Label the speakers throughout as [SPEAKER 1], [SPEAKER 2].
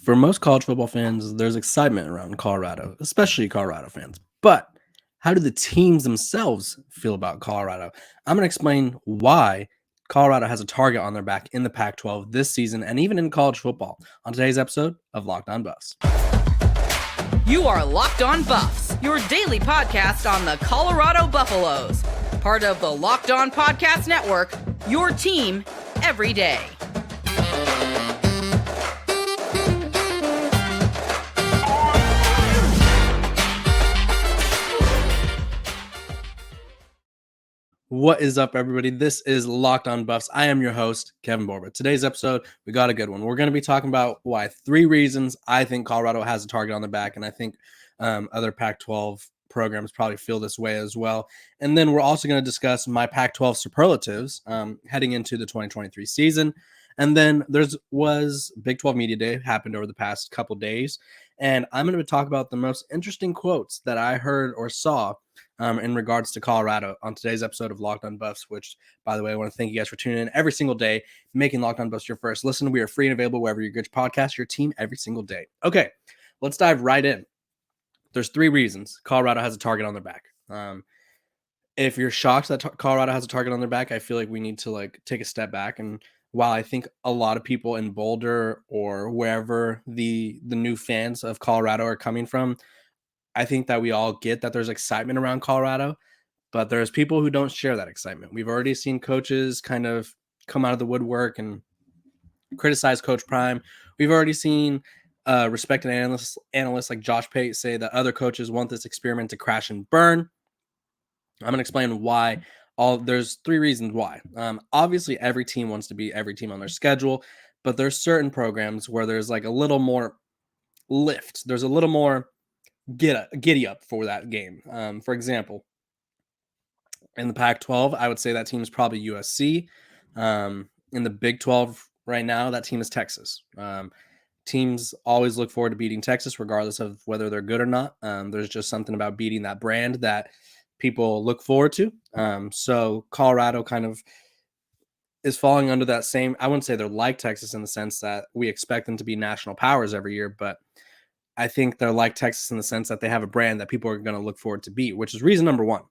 [SPEAKER 1] For most college football fans, there's excitement around Colorado, especially Colorado fans. But how do the teams themselves feel about Colorado? I'm going to explain why Colorado has a target on their back in the Pac 12 this season and even in college football on today's episode of Locked On Buffs.
[SPEAKER 2] You are Locked On Buffs, your daily podcast on the Colorado Buffaloes. Part of the Locked On Podcast Network, your team every day.
[SPEAKER 1] What is up, everybody? This is Locked On Buffs. I am your host, Kevin Borba. Today's episode, we got a good one. We're going to be talking about why 3 reasons I think Colorado has a target on their back, and I think other Pac-12 programs probably feel this way as well. And then we're also going to discuss my Pac-12 superlatives heading into the 2023 season. And then was Big 12 Media Day happened over the past couple days, and I'm going to talk about the most interesting quotes that I heard or saw in regards to Colorado on today's episode of Locked On Buffs, which, by the way, I want to thank you guys for tuning in every single day, making Locked On Buffs your first listen. We are free and available wherever you get your podcast, your team every single day. Okay, let's dive right in. There's 3 reasons Colorado has a target on their back. If you're shocked that Colorado has a target on their back, I feel like we need to take a step back. And while I think a lot of people in Boulder or wherever the new fans of Colorado are coming from, I think that we all get that there's excitement around Colorado, but there's people who don't share that excitement. We've already seen coaches kind of come out of the woodwork and criticize Coach Prime. We've already seen respected analysts like Josh Pate say that other coaches want this experiment to crash and burn. I'm going to explain why. There's 3 reasons why. Obviously, every team wants to beat every team on their schedule, but there's certain programs where there's a little more lift. There's a little more giddy up for that game. For example, in the Pac-12, I would say that team is probably USC. In the Big 12 right now, that team is Texas. Teams always look forward to beating Texas, regardless of whether they're good or not. There's just something about beating that brand that people look forward to. So Colorado kind of is falling under that same. I wouldn't say they're like Texas in the sense that we expect them to be national powers every year, but I think they're like Texas in the sense that they have a brand that people are going to look forward to beat, which is reason number 1.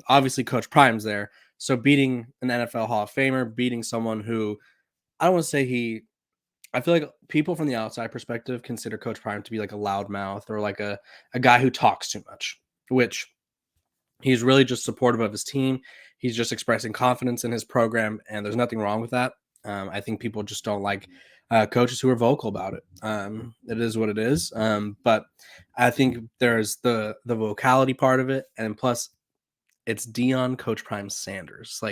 [SPEAKER 1] Obviously, Coach Prime's there. So beating an NFL Hall of Famer, beating someone who I don't want to say I feel like people from the outside perspective consider Coach Prime to be like a loudmouth or like a guy who talks too much, which he's really just supportive of his team. He's just expressing confidence in his program, and there's nothing wrong with that. I think people just don't like coaches who are vocal about it. It is what it is. But I think there's the vocality part of it. And plus, it's Deion Coach Prime Sanders.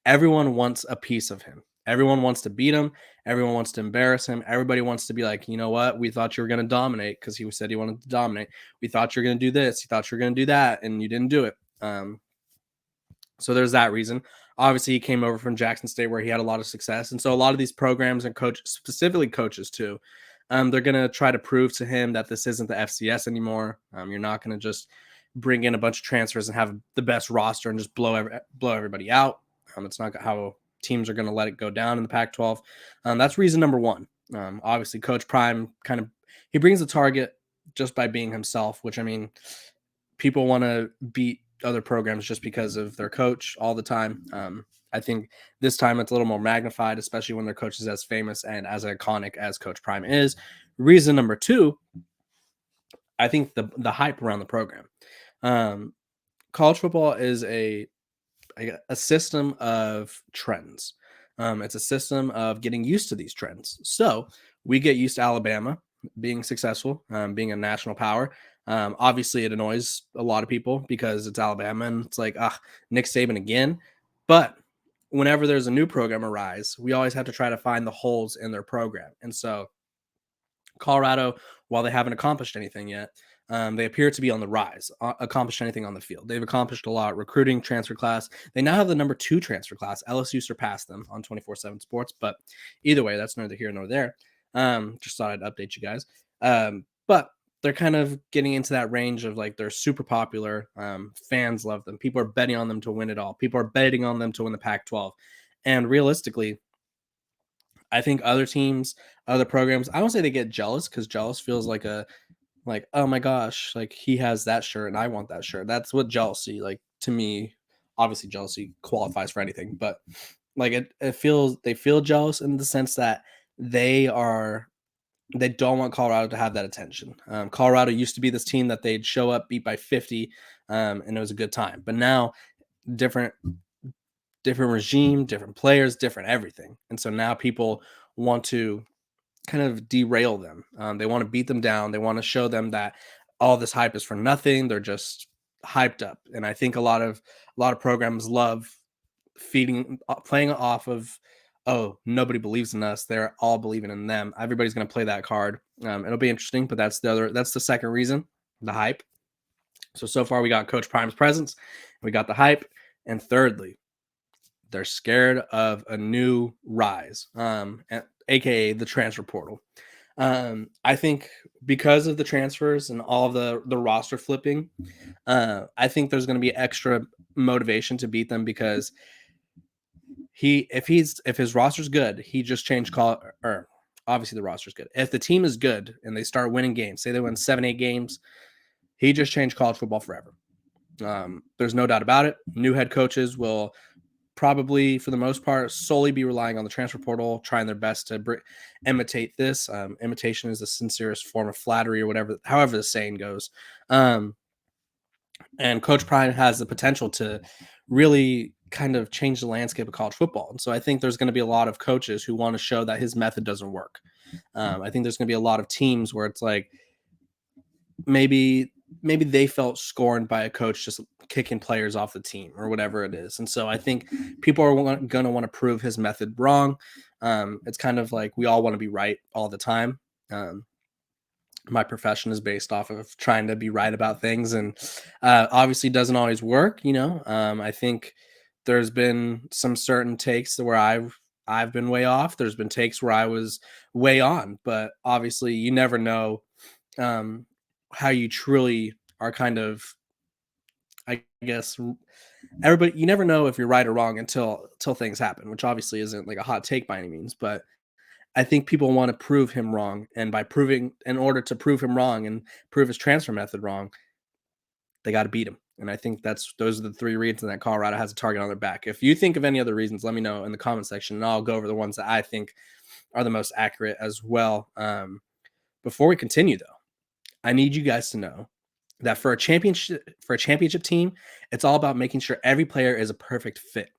[SPEAKER 1] Everyone wants a piece of him. Everyone wants to beat him. Everyone wants to embarrass him. Everybody wants to be like, you know what? We thought you were going to dominate because he said he wanted to dominate. We thought you were going to do this. You thought you were going to do that, and you didn't do it. So there's that reason. Obviously, he came over from Jackson State where he had a lot of success. And so a lot of these programs and coaches, specifically coaches too, they're going to try to prove to him that this isn't the FCS anymore. You're not going to just bring in a bunch of transfers and have the best roster and just blow everybody out. It's not how teams are going to let it go down in the Pac-12. That's reason number 1. Obviously, Coach Prime he brings the target just by being himself, which, I mean, people want to beat other programs just because of their coach all the time. I think this time it's a little more magnified, especially when their coach is as famous and as iconic as Coach Prime is. Reason number 2, I think the hype around the program. College football is a system of trends. It's a system of getting used to these trends. So we get used to Alabama being successful, being a national power. Obviously, it annoys a lot of people because it's Alabama and it's like, Nick Saban again. But whenever there's a new program arise, we always have to try to find the holes in their program. And so Colorado, while they haven't accomplished anything yet, they appear to be on the rise, accomplished anything on the field. They've accomplished a lot. Recruiting, transfer class. They now have the number 2 transfer class. LSU surpassed them on 24/7 Sports. But either way, that's neither here nor there. Just thought I'd update you guys. But they're kind of getting into that range of they're super popular. Fans love them. People are betting on them to win it all. People are betting on them to win the Pac-12. And realistically, I think other teams, other programs, I don't say they get jealous because jealous feels like oh my gosh, like he has that shirt and I want that shirt. That's what jealousy, like to me, obviously jealousy qualifies for anything, but like it feels they feel jealous in the sense that they are they don't want Colorado to have that attention. Colorado used to be this team that they'd show up, beat by 50, and it was a good time. But now, different different regime, different players, different everything, and so now people want to kind of derail them. They want to beat them down. They want to show them that all this hype is for nothing. They're just hyped up, and I think a lot of programs love playing off of, oh, nobody believes in us, they're all believing in them. Everybody's going to play that card. It'll be interesting, but that's the second reason, the hype. So far we got Coach Prime's presence, we got the hype, and thirdly, they're scared of a new rise, aka the transfer portal. I think because of the transfers and all of the roster flipping, I think there's going to be extra motivation to beat them because if his roster's good, he just changed call or obviously the roster's good. If the team is good and they start winning games, say they win 7-8 games, he just changed college football forever. There's no doubt about it. New head coaches will probably, for the most part, solely be relying on the transfer portal, trying their best to imitate this. Imitation is the sincerest form of flattery, or whatever, however the saying goes. And Coach Prime has the potential to really kind of change the landscape of college football. And so I think there's going to be a lot of coaches who want to show that his method doesn't work. I think there's going to be a lot of teams where it's like maybe they felt scorned by a coach just kicking players off the team or whatever it is. And so I think people are going to want to prove his method wrong. It's kind of like we all want to be right all the time. My profession is based off of trying to be right about things, and obviously doesn't always work. I think there's been some certain takes where I've been way off. There's been takes where I was way on, but obviously you never know how you truly are. Kind of, I guess, everybody, you never know if you're right or wrong until things happen, which obviously isn't like a hot take by any means, but I think people want to prove him wrong, and in order to prove him wrong and prove his transfer method wrong, they got to beat him. And I think those are the three reasons that Colorado has a target on their back. If you think of any other reasons, let me know in the comment section, and I'll go over the ones that I think are the most accurate as well. Before we continue, though, I need you guys to know that for a championship team, it's all about making sure every player is a perfect fit.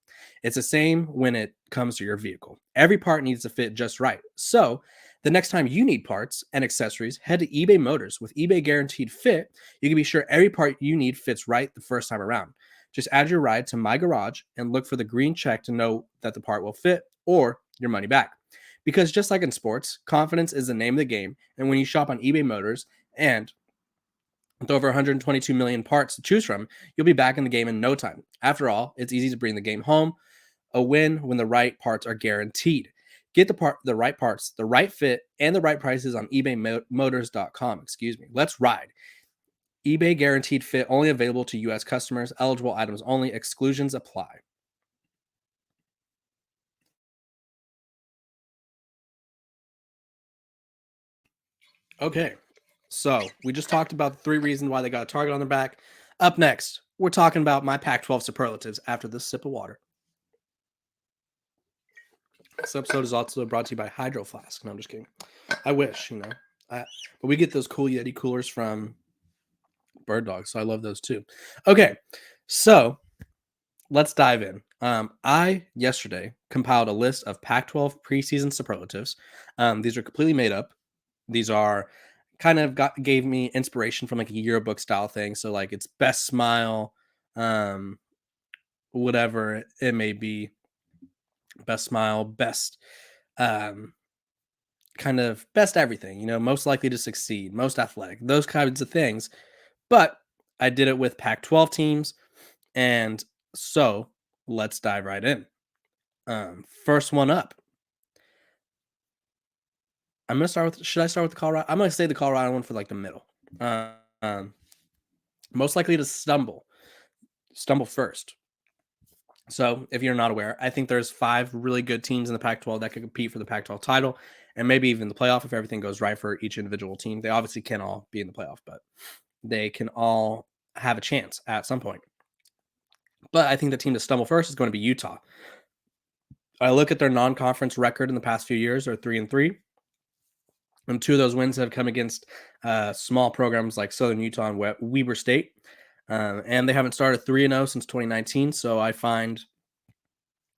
[SPEAKER 1] It's the same when it comes to your vehicle. Every part needs to fit just right. So the next time you need parts and accessories, head to eBay Motors. With eBay Guaranteed Fit, you can be sure every part you need fits right the first time around. Just add your ride to My Garage and look for the green check to know that the part will fit or your money back. Because just like in sports, confidence is the name of the game. And when you shop on eBay Motors, and with over 122 million parts to choose from, you'll be back in the game in no time. After all, it's easy to bring the game home. A win when the right parts are guaranteed. Get the right parts, the right fit, and the right prices on ebaymotors.com. Let's ride. eBay Guaranteed Fit, only available to U.S. customers. Eligible items only. Exclusions apply. Okay, so we just talked about the three reasons why they got a target on their back. Up next, we're talking about my Pac-12 superlatives after this sip of water. This episode is also brought to you by Hydro Flask. No, I'm just kidding. I wish, but we get those cool Yeti coolers from Bird Dog, so I love those too. Okay, so let's dive in. I yesterday compiled a list of Pac-12 preseason superlatives. These are completely made up. These are gave me inspiration from like a yearbook style thing. So like it's best smile, whatever it may be. Best smile, best kind of best everything, most likely to succeed, most athletic, those kinds of things. But I did it with Pac-12 teams, and so let's dive right in. First one up. I'm gonna start with. Should I start with the Colorado? I'm gonna say the Colorado one for like the middle. Most likely to stumble first. So if you're not aware, I think there's 5 really good teams in the Pac-12 that could compete for the Pac-12 title and maybe even the playoff if everything goes right for each individual team. They obviously can't all be in the playoff, but they can all have a chance at some point. But I think the team to stumble first is going to be Utah. I look at their non-conference record in the past few years, they're 3-3. And 2 of those wins have come against small programs like Southern Utah and Weber State. And they haven't started 3-0 since 2019. So I find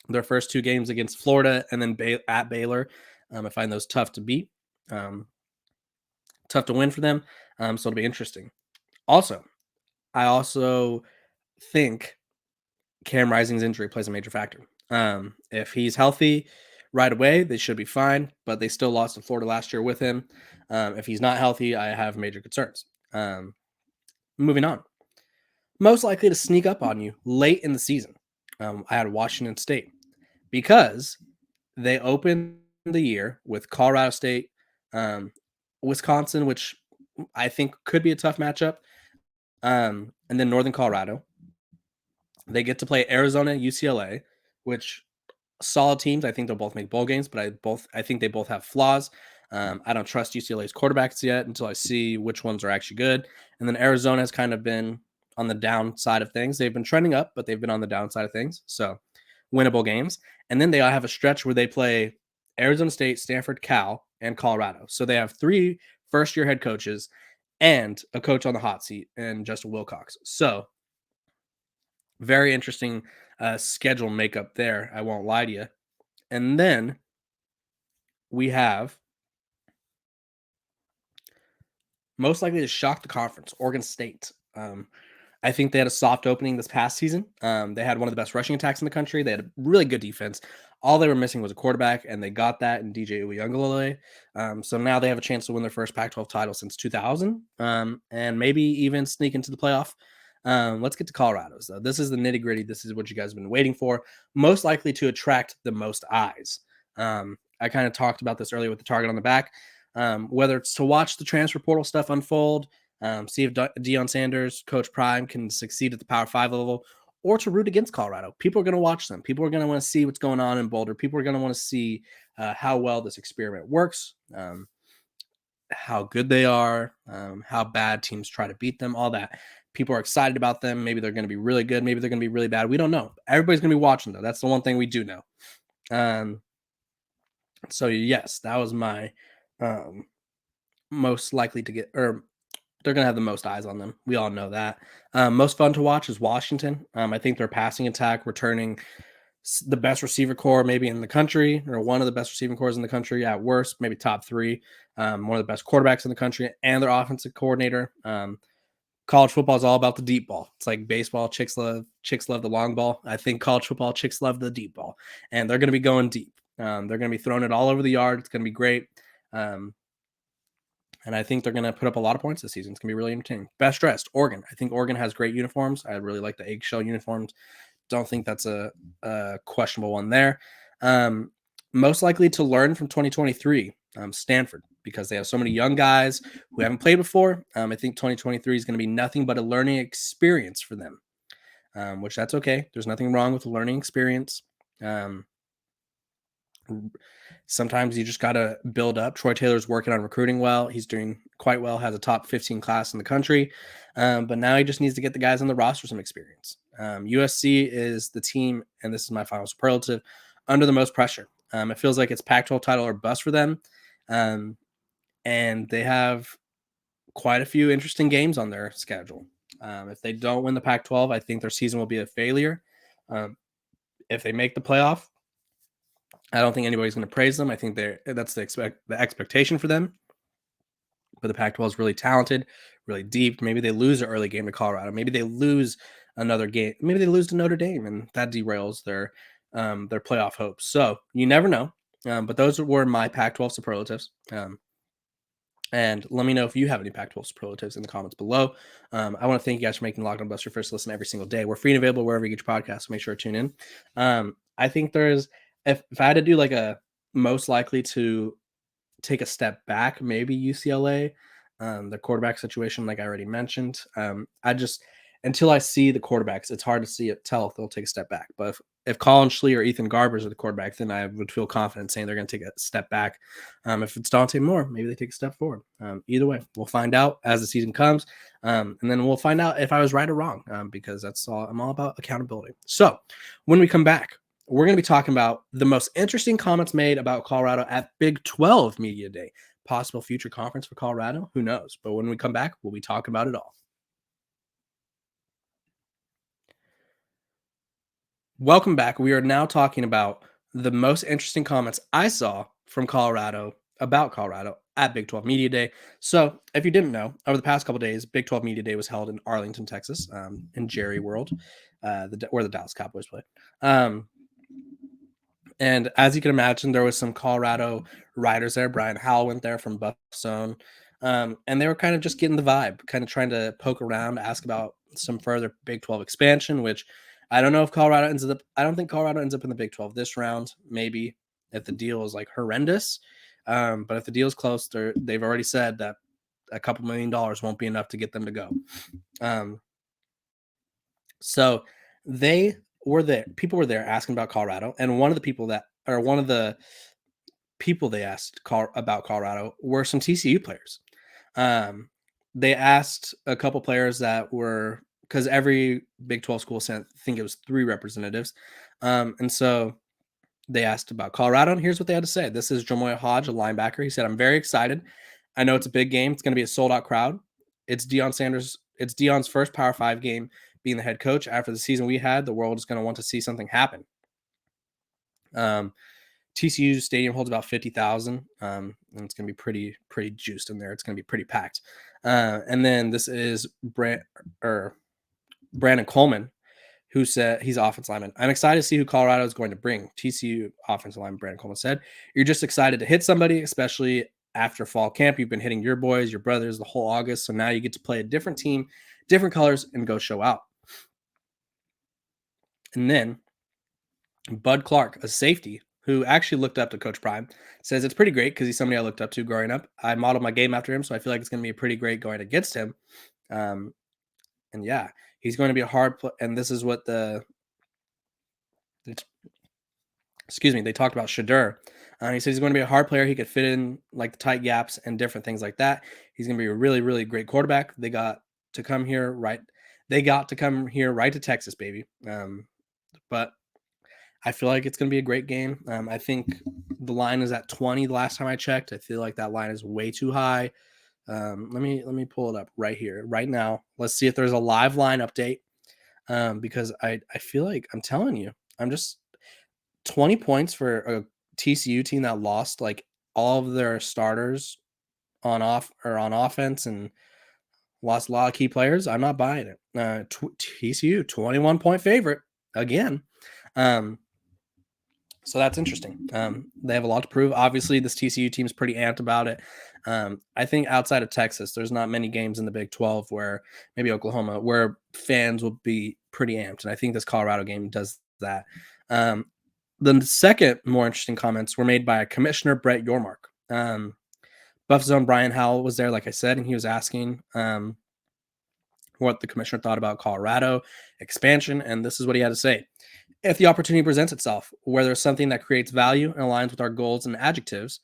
[SPEAKER 1] their first 2 games against Florida and then at Baylor, I find those tough to beat, tough to win for them. So it'll be interesting. Also, I also think Cam Rising's injury plays a major factor. If he's healthy right away, they should be fine, but they still lost to Florida last year with him. If he's not healthy, I have major concerns. Moving on. Most likely to sneak up on you late in the season. I had Washington State because they opened the year with Colorado State, Wisconsin, which I think could be a tough matchup, and then Northern Colorado. They get to play Arizona, UCLA, which solid teams. I think they'll both make bowl games, but I think they both have flaws. I don't trust UCLA's quarterbacks yet until I see which ones are actually good. And then Arizona has kind of been on the downside of things. They've been trending up, but they've been on the downside of things. So winnable games. And then they all have a stretch where they play Arizona State, Stanford, Cal, and Colorado. So they have 3 first-year head coaches and a coach on the hot seat and Justin Wilcox. So very interesting schedule makeup there. I won't lie to you. And then we have most likely to shock the conference, Oregon State. I think they had a soft opening this past season. They had one of the best rushing attacks in the country. They had a really good defense. All they were missing was a quarterback, and they got that in DJ Uiagalelei. So now they have a chance to win their first Pac-12 title since 2000, and maybe even sneak into the playoff. Let's get to Colorado. So this is the nitty-gritty. This is what you guys have been waiting for. Most likely to attract the most eyes. I kind of talked about this earlier with the target on the back. Whether it's to watch the transfer portal stuff unfold, see if Deion Sanders, Coach Prime, can succeed at the Power 5 level, or to root against Colorado. People are going to watch them. People are going to want to see what's going on in Boulder. People are going to want to see how well this experiment works, how good they are, how bad teams try to beat them, all that. People are excited about them. Maybe they're going to be really good. Maybe they're going to be really bad. We don't know. Everybody's going to be watching, though. That's the one thing we do know. So, yes, that was my most likely to get, or they're going to have the most eyes on them. We all know that. Most fun to watch is Washington. I think their passing attack, returning the best receiver core maybe in the country, or one of the best receiving cores in the country at worst, maybe top 3. One of the best quarterbacks in the country and their offensive coordinator. College football is all about the deep ball. It's like baseball. Chicks love the long ball. I think college football, chicks love the deep ball, and they're going to be going deep. They're going to be throwing it all over the yard. It's going to be great. And I think they're going to put up a lot of points this season. It's going to be really entertaining. Best dressed, Oregon. I think Oregon has great uniforms. I really like the eggshell uniforms. Don't think that's a questionable one there. Most likely to learn from 2023, Stanford, because they have so many young guys who haven't played before. I think 2023 is going to be nothing but a learning experience for them, which that's okay. There's nothing wrong with a learning experience. Sometimes you just got to build up. Troy Taylor's working on recruiting well. He's doing quite well, has a top 15 class in the country. But now he just needs to get the guys on the roster some experience. USC is the team, and this is my final superlative, under the most pressure. It feels like it's Pac-12 title or bust for them. And they have quite a few interesting games on their schedule. If they don't win the Pac-12, I think their season will be a failure. If they make the playoff, I don't think anybody's going to praise them. I think that's the expectation for them. But the Pac-12 is really talented, really deep. Maybe they lose an early game to Colorado. Maybe they lose another game. Maybe they lose to Notre Dame, and that derails their playoff hopes. So you never know. But those were my Pac-12 superlatives. And let me know if you have any Pac-12 superlatives in the comments below. I want to thank you guys for making Locked On Buffs your first listen every single day. We're free and available wherever you get your podcasts, so make sure to tune in. I think there's, if I had to do like a most likely to take a step back, maybe UCLA, the quarterback situation, like I already mentioned. Until I see the quarterbacks, it's hard to tell if they'll take a step back. But if Colin Schlee or Ethan Garbers are the quarterback, then I would feel confident saying they're going to take a step back. If it's Dante Moore, maybe they take a step forward. Either way, we'll find out as the season comes, and then we'll find out if I was right or wrong, because I'm all about accountability. So when we come back, we're going to be talking about the most interesting comments made about Colorado at Big 12 Media Day. Possible future conference for Colorado, who knows? But when we come back, we'll be talking about it all. Welcome back. We are now talking about the most interesting comments I saw from Colorado about Colorado at Big 12 Media Day. So, if you didn't know, over the past couple of days, Big 12 Media Day was held in Arlington, Texas, in Jerry World, where the Dallas Cowboys play. And as you can imagine, there was some Colorado writers there. Brian Howell went there from Buff Zone. And they were kind of just getting the vibe, kind of trying to poke around, ask about some further Big 12 expansion, which I don't know if Colorado ends up. I don't think Colorado ends up in the Big 12 this round. Maybe if the deal is like horrendous. But if the deal is close, they've already said that a couple $1 million won't be enough to get them to go. So they were there. People were there asking about Colorado, and one of the people they asked about Colorado were some TCU players. They asked a couple players that were, because every Big 12 school sent, I think it was 3 representatives. And so they asked about Colorado, and here's what they had to say. This is Jamoy Hodge, a linebacker. He said, "I'm very excited. I know it's a big game. It's going to be a sold-out crowd. It's Deion Sanders. It's Deion's first Power 5 game being the head coach. After the season we had, the world is going to want to see something happen." TCU Stadium holds about 50,000, and it's going to be pretty juiced in there. It's going to be pretty packed. And then this is Brandon Coleman, who said he's offensive lineman. "I'm excited to see who Colorado is going to bring." TCU offensive lineman Brandon Coleman said, "You're just excited to hit somebody, especially after fall camp. You've been hitting your boys, your brothers the whole August. So now you get to play a different team, different colors, and go show out." And then Bud Clark, a safety who actually looked up to Coach Prime, says, "It's pretty great because he's somebody I looked up to growing up. I modeled my game after him, so I feel like it's going to be pretty great going against him." And yeah, he's going to be a hard play. And this is what they talked about Shadur. He said he's going to be a hard player. He could fit in like the tight gaps and different things like that. He's going to be a really, really great quarterback. They got to come here right to Texas, baby. But I feel like it's going to be a great game. I think the line is at 20 the last time I checked. I feel like that line is way too high. Let me pull it up right here, right now. Let's see if there's a live line update, because I feel like, I'm telling you, I'm just 20 points for a TCU team that lost like all of their starters on offense and lost a lot of key players. I'm not buying it. TCU 21-point favorite again. So that's interesting. They have a lot to prove. Obviously, this TCU team is pretty amped about it. I think outside of Texas, there's not many games in the Big 12 where, maybe Oklahoma, where fans will be pretty amped. And I think this Colorado game does that. The second more interesting comments were made by Commissioner Brett Yormark. Buff Zone Brian Howell was there, like I said, and he was asking what the commissioner thought about Colorado expansion. And this is what he had to say. "If the opportunity presents itself, where there's something that creates value and aligns with our goals and adjectives,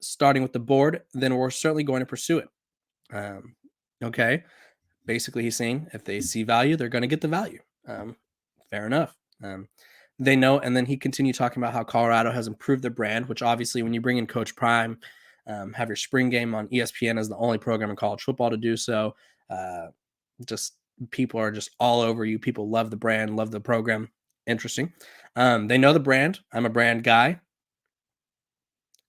[SPEAKER 1] starting with the board, then we're certainly going to pursue it." Okay. Basically, he's saying if they see value, they're going to get the value. Fair enough. They know. And then he continued talking about how Colorado has improved their brand, which obviously when you bring in Coach Prime, have your spring game on ESPN as the only program in college football to do so, just people are just all over you. People love the brand, love the program. Interesting. They know the brand. I'm a brand guy.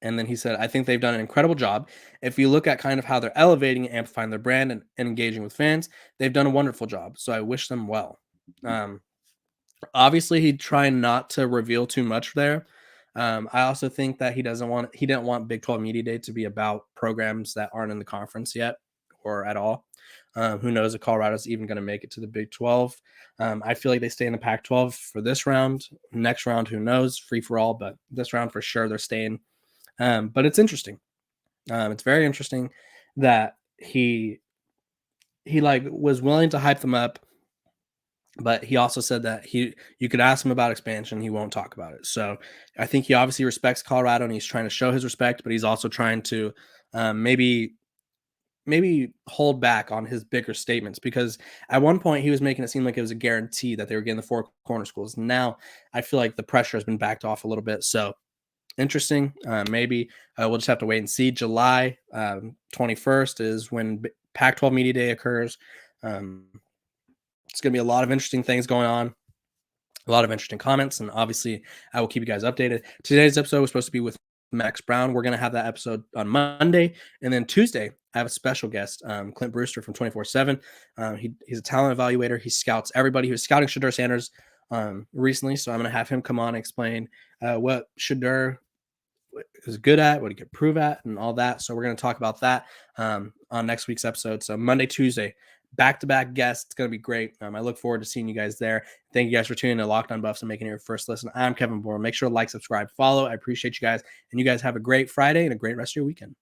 [SPEAKER 1] And then he said, "I think they've done an incredible job. If you look at kind of how they're elevating and amplifying their brand and engaging with fans, they've done a wonderful job. So I wish them well." Obviously, he'd try not to reveal too much there. I also think that he didn't want Big 12 Media Day to be about programs that aren't in the conference yet or at all. Who knows if Colorado's even going to make it to the Big 12. I feel like they stay in the Pac-12 for this round. Next round, who knows? Free for all, but this round for sure they're staying. But it's interesting. It's very interesting that he like was willing to hype them up But he also said that you could ask him about expansion, he won't talk about it. So I think he obviously respects Colorado and he's trying to show his respect, but he's also trying to maybe hold back on his bigger statements, because at one point he was making it seem like it was a guarantee that they were getting the four corner schools. Now I feel like the pressure has been backed off a little bit. So interesting. Maybe we'll just have to wait and see. July 21st is when Pac-12 Media Day occurs. It's going to be a lot of interesting things going on, a lot of interesting comments, and obviously I will keep you guys updated. Today's episode was supposed to be with Max Brown. We're going to have that episode on Monday, and then Tuesday I have a special guest, Clint Brewster from 24/7. He's a talent evaluator. He scouts everybody. He was scouting Shadur Sanders recently, so I'm going to have him come on and explain what Shadur is good at, what he could prove at, and all that. So we're going to talk about that on next week's episode. So Monday, Tuesday, back-to-back guests. It's going to be great. I look forward to seeing you guys there. Thank you guys for tuning in to Locked On Buffs and making it your first listen. I'm Kevin Bohr. Make sure to like, subscribe, follow. I appreciate you guys. And you guys have a great Friday and a great rest of your weekend.